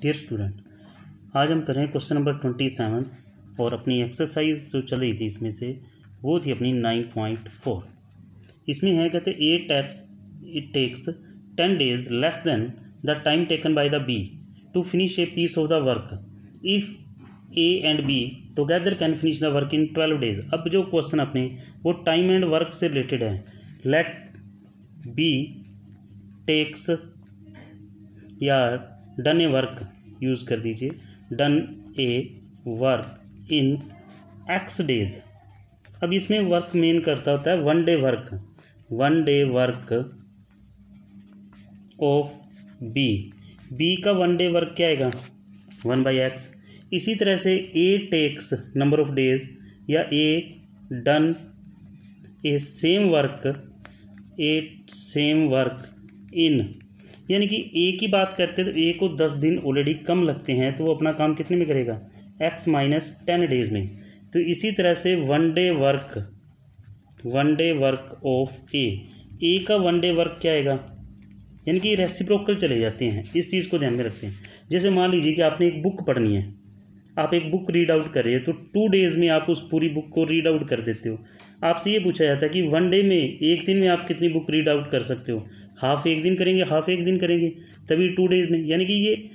Dear student, आज हम करें क्वेश्चन नंबर 27 और अपनी एक्सरसाइज जो चल रही थी इसमें से वो थी अपनी 9.4। इसमें है कहते it takes 10 days less than the time taken by the B to finish a piece of the work if A and B together can finish the work in 12 days। अब जो क्वेश्चन अपने वो टाइम एंड वर्क से related है। Let B takes या done a work use कर दीजिए, done a work in x days. अब इसमें वर्क मेन करता होता है one day work of B का वन डे वर्क क्या आएगा 1/x। इसी तरह से A takes number of days या A done a same work in, यानी कि ए की बात करते हैं तो ए को 10 दिन ऑलरेडी कम लगते हैं तो वो अपना काम कितने में करेगा x - 10 days में। तो इसी तरह से वन डे वर्क ऑफ ए का वन डे वर्क क्या आएगा, यानी कि रेसिप्रोकल चले जाते हैं। इस चीज़ को ध्यान में रखते हैं। जैसे मान लीजिए कि आपने एक बुक पढ़नी है, आप एक बुक रीड आउट कर रहे हैं तो 2 days में आप उस पूरी बुक को रीड आउट कर देते हो। आपसे ये पूछा जाता है कि वन डे में एक दिन में आप कितनी बुक रीड आउट कर सकते हो, हाफ एक दिन करेंगे तभी 2 days में। यानी कि ये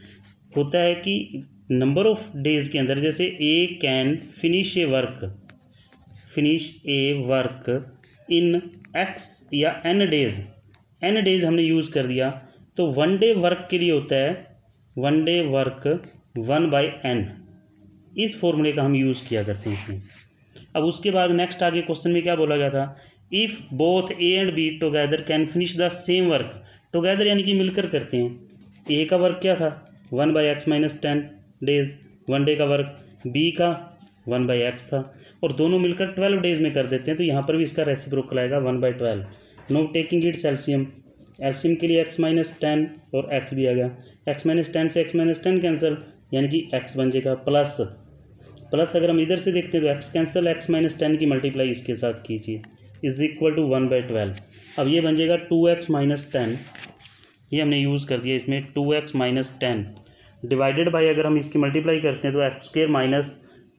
होता है कि नंबर ऑफ डेज के अंदर, जैसे A can finish a work in X या n डेज हमने यूज़ कर दिया तो वन डे वर्क के लिए होता है वन डे वर्क 1/n। इस फॉर्मूले का हम यूज़ किया करते हैं इसमें। अब उसके बाद नेक्स्ट आगे क्वेश्चन में क्या बोला गया था, if both A and B together can finish the same work. Together यानी कि मिलकर करते हैं। ए का वर्क क्या था 1/x - 10 days वन डे का वर्क, बी का 1/x था और दोनों मिलकर 12 days में कर देते हैं। तो यहाँ पर भी इसका रेसिप्रोकल आएगा 1/12। नो टेकिंग इट्स एलसीएम के लिए x - 10 और x भी आ गया। x - 10 से x - 10 कैंसिल, यानी कि x बन जाएगा प्लस अगर हम इधर से देखते हैं तो x कैंसिल, x - 10 की मल्टीप्लाई इसके साथ कीजिए इज इक्वल टू 1/12। अब ये बन जाएगा 2x - 10, ये हमने यूज़ कर दिया इसमें 2x - 10 डिवाइडेड बाय, अगर हम इसकी मल्टीप्लाई करते हैं तो x² -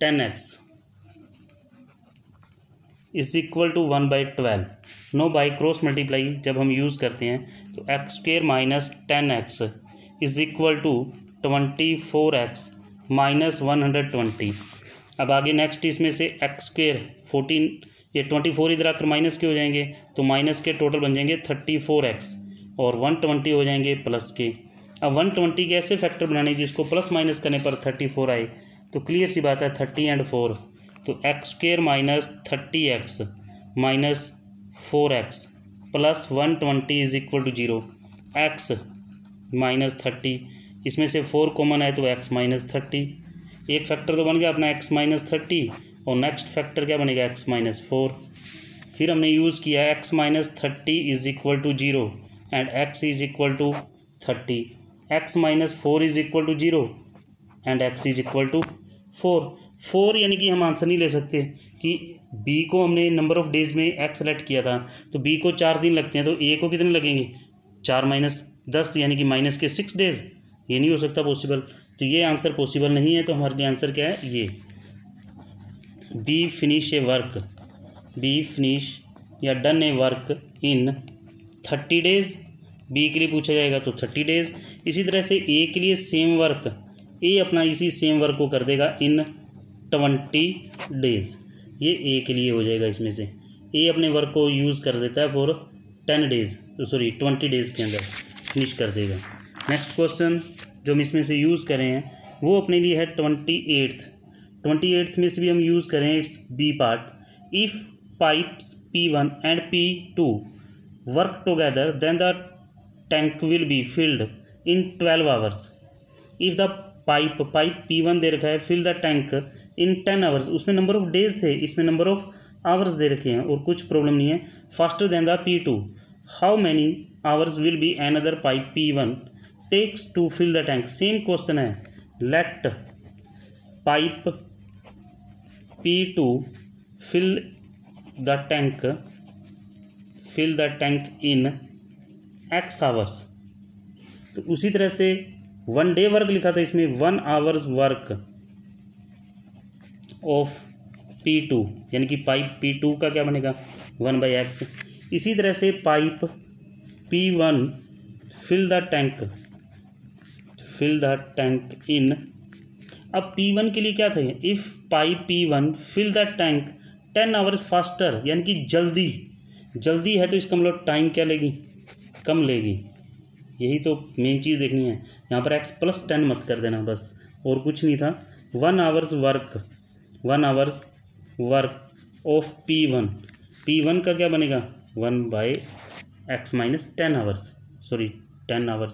10x is equal to 1/12। Now by cross multiply जब हम यूज़ करते हैं तो x² - 10x is equal to 24x - 120। अब आगे नेक्स्ट इसमें से x² 14, ये 24 इधर आकर माइनस के हो जाएंगे तो माइनस के टोटल बन जाएंगे 34x और 120 हो जाएंगे प्लस के। अब 120 के ऐसे फैक्टर बनाने जिसको प्लस माइनस करने पर 34 आए, तो क्लियर सी बात है 30 and 4, तो x² - 30x - 4x plus 120 is equal to 0। x - 30, इसमें से 4 कॉमन है तो x - 30, एक फैक्टर तो बन गया अपना x - 30 और नेक्स्ट फैक्टर क्या बनेगा x - 4। फिर हमने यूज़ किया x - 30 is equal to 0 and x is equal to 30, x - 4 is equal to 0 and x is equal to 4। यानी कि हम आंसर नहीं ले सकते कि b को हमने नंबर ऑफ डेज में x सेलेक्ट किया था तो b को 4 दिन लगते हैं तो a को कितने लगेंगे 4 - 10 यानी कि माइनस के 6 days। ये नहीं हो सकता पॉसिबल, तो ये आंसर पॉसिबल नहीं है। तो हमारे लिए आंसर क्या है, ये बी फिनिश या done a work in 30 days। B के लिए पूछा जाएगा तो 30 days। इसी तरह से ए के लिए सेम वर्क, ए अपना इसी सेम वर्क को कर देगा इन 20 days। ये ए के लिए हो जाएगा। इसमें से ए अपने वर्क को यूज़ कर देता है फॉर 20 days के अंदर फिनिश कर देगा। नेक्स्ट क्वेश्चन जो हम इसमें से यूज़ करें हैं वो अपने लिए है 28th में से भी हम यूज़ करें it's B part. If pipes P1 and P2 work together then the tank will be filled in 12 hours। If the pipe P1 दे रखा है fill the tank in 10 hours, उसमें नंबर ऑफ डेज थे, इसमें number of hours दे रखे हैं और कुछ प्रॉब्लम नहीं है। Faster than the P2 how many hours will be another pipe P1 takes to fill the tank. Same question है, let pipe P2 fill the tank in x hours। तो उसी तरह से 1 डे वर्क लिखा था, इसमें 1 आवर्स वर्क ऑफ P2, यानी कि पाइप P2 का क्या बनेगा 1/x। इसी तरह से pipe P1 fill the tank in. अब P1 के लिए क्या था, if pipe P1 fill the tank 10 hours faster, यानी कि जल्दी है तो इसका मतलब टाइम क्या लेगी, कम लेगी। यही तो मेन चीज़ देखनी है। यहाँ पर x + 10 मत कर देना बस, और कुछ नहीं था। 1 आवर्स वर्क ऑफ P1 का क्या बनेगा 1/x - 10 आवर्स, 10 आवर्स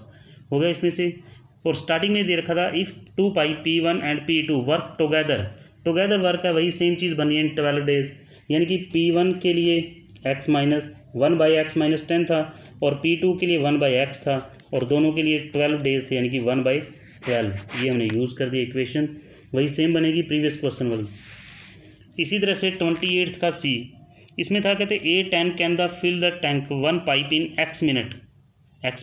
हो गया इसमें से। और स्टार्टिंग में दे रखा था if 2 pipe P1 and P2 work together work है, वही सेम चीज़ बनी है इन 12 डेज, यानी कि P1 के लिए x - 1/x - 10 था और P2 के लिए 1/x था, और दोनों के लिए 12 डेज थे, यानी कि 1/12। ये हमने यूज़ कर दिया इक्वेशन, वही सेम बनेगी प्रीवियस क्वेश्चन वाली। इसी तरह से 28 का C, इसमें था कहते A10 can the fill the tank 1 pipe in x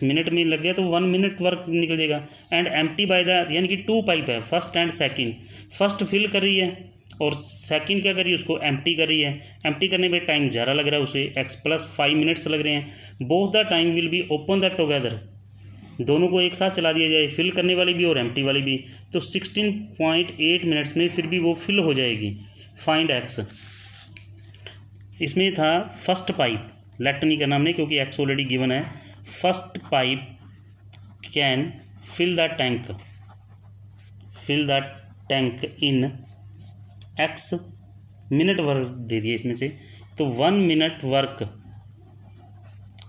minute में लग गया तो 1 मिनट वर्क निकल जाएगा। एंड एम्प्टी बाय द, यानी कि 2 पाइप है, first and second. First fill कर रही है और सेकंड क्या कर रही है, उसको एम्प्टी कर रही है। एम्प्टी करने में टाइम ज़्यादा लग रहा है उसे, x + 5 मिनट्स लग रहे हैं। Both the time will be open the together, दोनों को एक साथ चला दिया जाए, फिल करने वाली भी और एम्प्टी वाली भी, तो 16.8 मिनट्स में फिर भी वो फिल हो जाएगी। Find x। इसमें था फर्स्ट पाइप, लेट नहीं करना हमने क्योंकि x ऑलरेडी गिवन है। First pipe can fill the tank in x minute work दे दिया इसमें से, तो 1 मिनट वर्क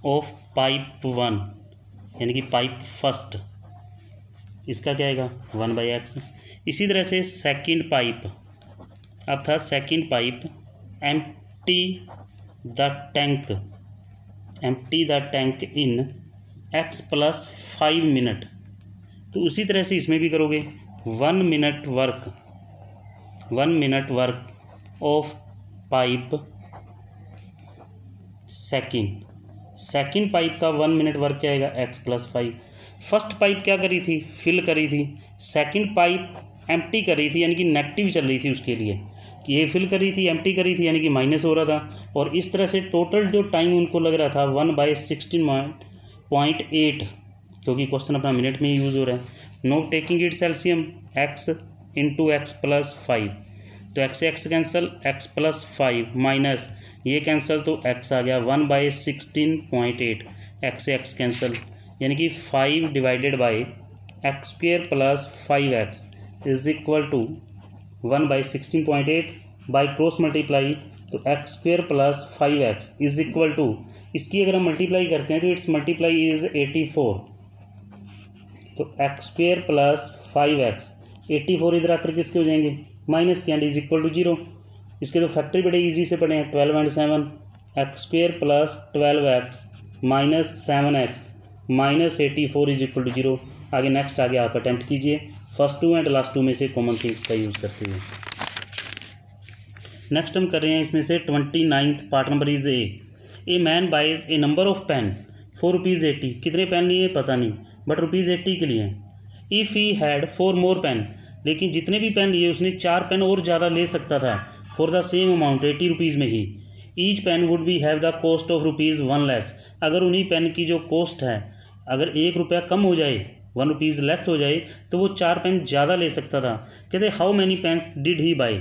ऑफ पाइप 1, यानी कि पाइप फर्स्ट, इसका क्या आएगा 1/x। इसी तरह से सेकंड पाइप, अब था second pipe empty the tank in x + 5 minute, तो उसी तरह से इसमें भी करोगे 1 minute work of pipe second pipe का 1 मिनट वर्क क्या आएगा x + 5। फर्स्ट पाइप क्या करी थी, फिल करी थी। सेकंड पाइप एम्प्टी कर रही थी, यानी कि नेगेटिव चल रही थी उसके लिए, ये फिल करी थी, एम्प्टी करी थी, यानी कि माइनस हो रहा था। और इस तरह से टोटल जो टाइम उनको लग रहा था 1/16.8, क्योंकि क्वेश्चन अपना मिनट में यूज़ हो रहा है। Now taking it's LCM x × x + 5, तो x से x कैंसिल, x + 5 माइनस ये कैंसिल, तो x आ गया 1/16.8, x से x कैंसिल, यानी कि 5 divided by x² + 5x is equal to 1/16.8 by cross multiply, तो x² + 5x is equal to, इसकी अगर हम मल्टीप्लाई करते हैं तो इट्स मल्टीप्लाई इज 84, तो x² + 5x 84 इधर आकर किसके हो जाएंगे माइनस के, एंड इज इक्वल टू 0। इसके तो फैक्टरी बड़े इजी से पढ़े हैं, 12 and 7, x² + 12x - 7x - 84 is equal to 0। आगे नेक्स्ट आगे आप अटैम्प्ट कीजिए फर्स्ट 2 एंड लास्ट 2 में से कॉमन थिंग्स का यूज़ करते हुए। नेक्स्ट हम कर रहे हैं इसमें से 29th part number is a man buys a number of pen for ₹80। कितने पेन लिए पता नहीं, बट ₹80 के लिए। If he had 4 more pen, लेकिन जितने भी पेन लिए उसने 4 पेन और ज़्यादा ले सकता था for the same amount, 80 rupees में ही। Each pen would be have the cost of ₹1 less. अगर उन्हीं पेन की जो कॉस्ट है, अगर ₹1 कम हो जाए, ₹1 लेस हो जाए, तो वो 4 पेन ज़्यादा ले सकता था। कहते how many pens did he buy,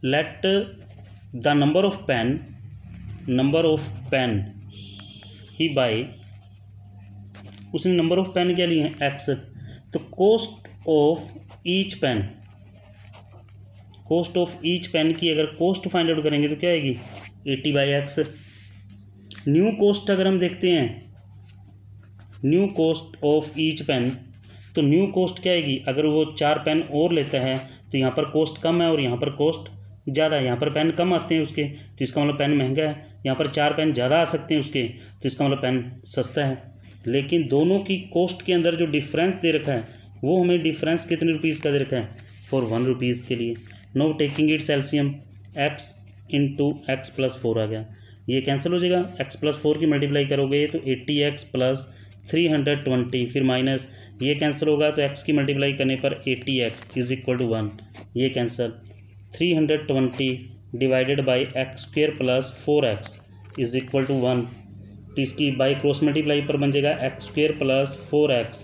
let the number of pen he buy, उसने नंबर ऑफ पेन क्या लिए हैं x, तो कॉस्ट ऑफ ईच पेन की अगर कॉस्ट फाइंड आउट करेंगे तो क्या आएगी 80/x। न्यू कॉस्ट अगर हम देखते हैं, new cost of each pen, तो न्यू कॉस्ट क्या आएगी, अगर वो 4 पेन और लेता है तो यहाँ पर कॉस्ट कम है और यहाँ पर कॉस्ट ज़्यादा है। यहाँ पर पेन कम आते हैं उसके, तो इसका मतलब पेन महंगा है। यहाँ पर 4 पेन ज़्यादा आ सकते हैं उसके, तो इसका मतलब पेन सस्ता है। लेकिन दोनों की कॉस्ट के अंदर जो डिफरेंस दे रखा है, वो हमें डिफरेंस कितने रुपीज़ का दे रखा है, फॉर ₹1 के लिए। No taking it's LCM x × x + 4 आ गया। ये कैंसिल हो जाएगा, x प्लस 4 की मल्टीप्लाई करोगे तो 80x प्लस 320, फिर माइनस ये कैंसिल होगा तो x की मल्टीप्लाई करने पर 80x इज इक्वल टू 1, ये cancel 320 divided by x square plus 4x is equal to 1, तो इसकी बाई क्रॉस मल्टीप्लाई पर बन जाएगा x square plus 4x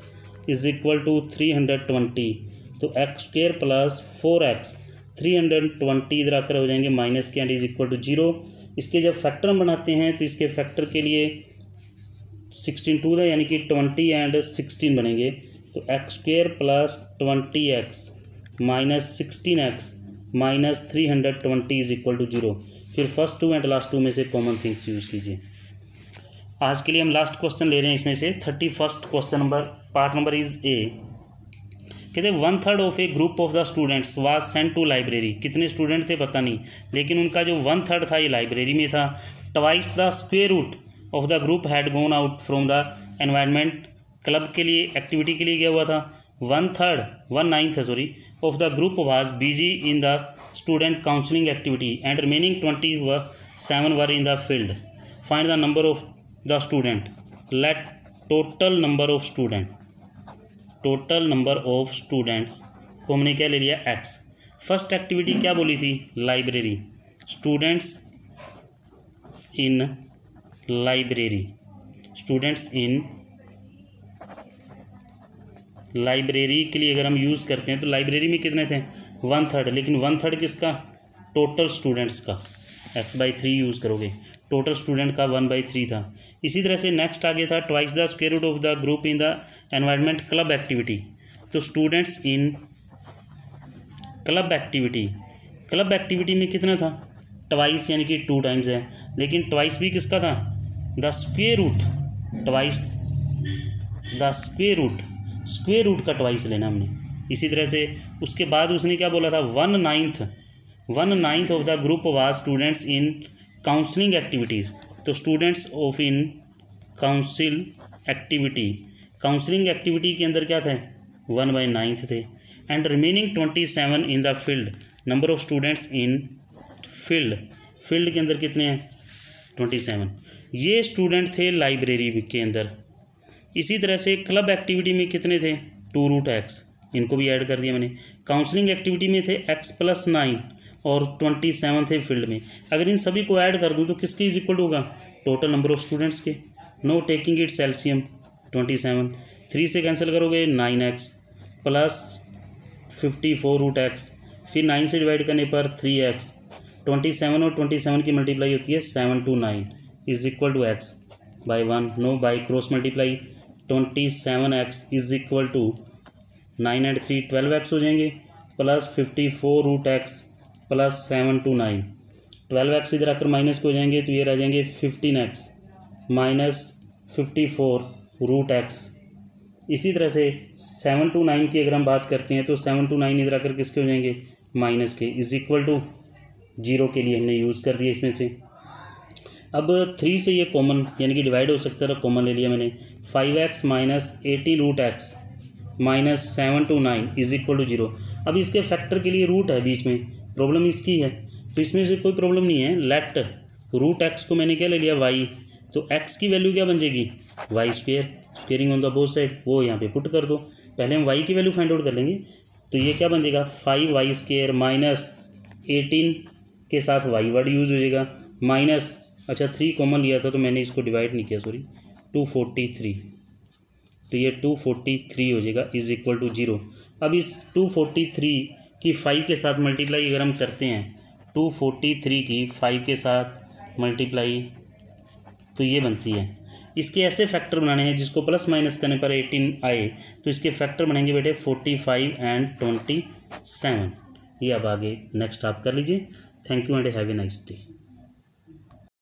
is equal to 320, तो एक्स स्क्वेयर प्लस 4x 320 इधर आकर हो जाएंगे माइनस के एंड इज इक्वल टू 0। इसके जब फैक्टर हम बनाते हैं तो इसके फैक्टर के लिए 16 टू है यानी कि 20 एंड 16 बनेंगे, तो x square plus 20x minus 16x minus 320 is equal to 0। फिर first two and last two में से कॉमन थिंग्स यूज़ कीजिए। आज के लिए हम लास्ट क्वेश्चन ले रहे हैं इसमें से 31st question number, part number is A. कहते हैं 1/3 of a group of the students was sent to library. कितने स्टूडेंट थे पता नहीं, लेकिन उनका जो 1/3 था ये लाइब्रेरी में था। Twice the square root of the group had gone out from the environment, club के लिए एक्टिविटी के लिए गया हुआ था। 1/9 of the group was busy in the student counselling activity and remaining 27 were in the field. Find the number of the student, let total number of student, total number of students को हमने क्या ले लिया x। First activity क्या बोली थी, library, students in library, students in library के लिए अगर हम यूज़ करते हैं तो लाइब्रेरी में कितने थे 1/3, लेकिन 1/3 किसका, टोटल स्टूडेंट्स का, x/3 यूज़ करोगे, टोटल स्टूडेंट का 1/3 था। इसी तरह से नेक्स्ट आ गया था twice the square root of the group in the environment club activity, तो students in club activity, club activity में कितना था ट्वाइस यानी कि 2 टाइम्स है, लेकिन ट्वाइस भी किसका था, the square root, twice the square root का ट्वाइस लेना हमने। इसी तरह से उसके बाद उसने क्या बोला था 1/9 of the group was students in counselling activities, तो students of in council activity, counselling activity के अंदर क्या थे 1/9 थे। And remaining 27 in the field, number of students in field के अंदर कितने हैं 27, ये स्टूडेंट थे लाइब्रेरी के अंदर। इसी तरह से क्लब एक्टिविटी में कितने थे 2√x, इनको भी ऐड कर दिया मैंने। काउंसलिंग एक्टिविटी में थे x प्लस 9 और 27 थे फील्ड में। अगर इन सभी को ऐड कर दूं तो किसके इज इक्वल होगा, टोटल नंबर ऑफ स्टूडेंट्स के। नो टेकिंग इट्स एलसीएम 27, 3 से कैंसिल करोगे 9x प्लस 54√x, फिर 9 से डिवाइड करने पर 3x, 27 और 27 की मल्टीप्लाई होती है 7 to 9 is equal to x by 1। No by cross multiply, 27x is equal to 9 and 3 12x हो जाएंगे, plus 54√x plus 7 to 9, 12x इधर आकर माइनस को हो जाएंगे तो ये रह जाएंगे 15x माइनस 54√x। इसी तरह से 7 to 9 की अगर हम बात करते हैं तो 7 to 9 इधर आकर किसके हो जाएंगे माइनस के, इज इक्वल टू 0 के लिए हमने यूज़ कर दिया इसमें से। अब 3 से ये कॉमन यानी कि डिवाइड हो सकता है तो कॉमन ले लिया मैंने, 5x minus 18√x minus 7 to 9 is equal to 0। अब इसके फैक्टर के लिए रूट है बीच में, प्रॉब्लम इसकी है, तो इसमें से कोई प्रॉब्लम नहीं है। लेट √x को मैंने क्या ले लिया y, तो x की वैल्यू क्या बन जाएगी y square, squaring on the both side, वो यहाँ पे पुट कर दो। पहले हम y की वैल्यू फाइंड आउट कर लेंगे, तो ये क्या बन जाएगा 5y स्क्वेयर माइनस 18 के साथ y वर्ड यूज़ हो जाएगा माइनस, अच्छा 3 कॉमन लिया था तो मैंने इसको डिवाइड नहीं किया, सॉरी 243, तो ये 243 हो जाएगा इज इक्वल टू 0। अब इस 243 की 5 के साथ मल्टीप्लाई अगर हम करते हैं, 243 की 5 के साथ मल्टीप्लाई तो ये बनती है। इसके ऐसे फैक्टर बनाने हैं जिसको प्लस माइनस करने पर 18 आए, तो इसके फैक्टर बनेंगे बेटे 45 एंड 27। ये अब आगे नेक्स्ट आप कर लीजिए। Thank you and have a nice day.